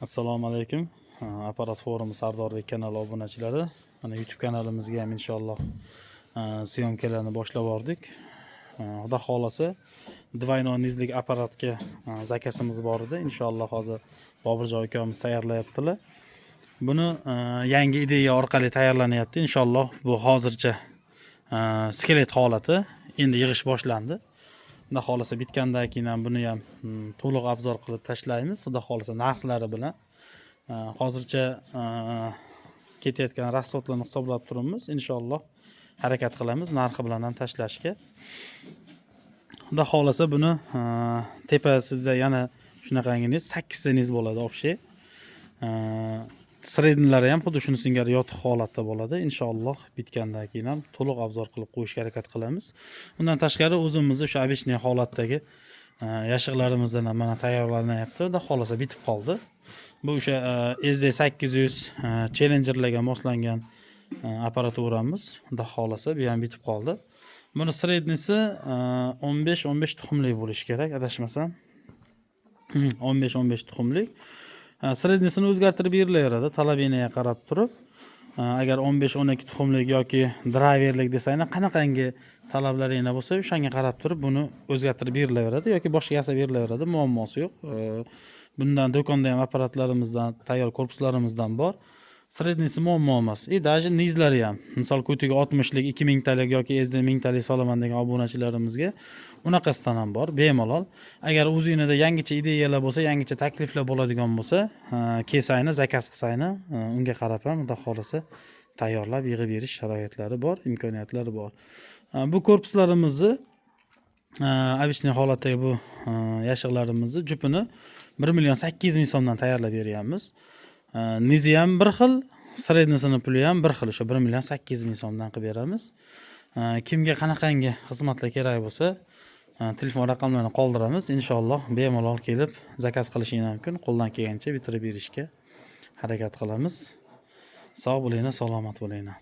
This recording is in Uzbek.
Assalomu alaykum. Apparat forumi Sardorbek kanali obunachilari. Mana YouTube kanalimizga ham inshaalloh syomkalarni boshlab bordik. Xudo xolasa Divino nizlik apparatga zakasimiz bor edi. Inshaalloh hozir Bobirjon akamiz tayyorlayaptilar. Buni yangi ideya orqali tayyorlanyapti. Inshaalloh bu hozircha skelet holati, endi yig'ish boshlandi. Xudo xolasa bitgandan keyin ham buni ham to'liq obzor qilib tashlaymiz. Xudo xolasa narxlari bilan hozircha ketayotgan rasxodlarni hisoblab turibmiz. Inshaalloh harakat qilamiz narxi bilan ham tashlashga. Xudo xolasa buni tepasida yana shunaqangi 8 ta niz bo'ladi общий. Srednilari ham xuddi shuni singari yotiq holatda bo'ladi. Inshaalloh bitgandan keyin ham to'liq obzor qilib qo'yishga harakat qilamiz. Undan tashqari o'zimizni o'sha обычный holatdagi yashiqlarimizdan ham mana tayyorlanyapti. Xudo xolasa bitib qoldi. Bu o'sha SD800 Challengerlarga moslangan apparaturamiz. Xudo xolasa bu ham bitib qoldi. Buni srednisi 15 tuxumlik bo'lishi kerak, adashmasam. 15 tuxumlik. Srednisini o'zgartirib berilaveradi talabingizga qarab turib. Agar 15-12 tuxumlik yoki driverlik desanglar, qanaqangi talablaringiz bo'lsa, o'shanga qarab turib buni o'zgartirib berilaveradi yoki boshqa yasab berilaveradi, muammosi yo'q. Bundan do'konda ham apparatlarimizdan, tayyor korpuslarimizdan bor. Srednisi muammo emas. Даже nizlari ham. Misol ko'tiga 60 lik, 2000 talik yoki SD 1000 talik solaman degan obunachilarimizga unaqasidan ham bor, bemalol. Agar o'zingizda yangicha ideyalar bo'lsa, yangicha takliflar bo'ladigan bo'lsa, kelsanglar, zakaz qilsanglar, unga qarab ham xudo xolasa tayyorlab yig'ib berish sharoitlari bor, imkoniyatlari bor. Bu korpuslarimizni обычный holatdagi bu yashiqlarimizni jupini 1.800.000 so'mdan tayyorlab beryapmiz. Nizi ham bir xil, srednisini puli ham bir xil, o'sha 1.800.000 so'mdan qilib beramiz. Kimga qanaqangi xizmatlar kerak bo'lsa, telefon raqamlarini qoldiramiz. Inshaalloh bemalol kelib zakaz qilishingiz mumkin. Qo'ldan kelgancha bitirib berishga harakat qilamiz. Sog' bo'linglar, salomat bo'linglar.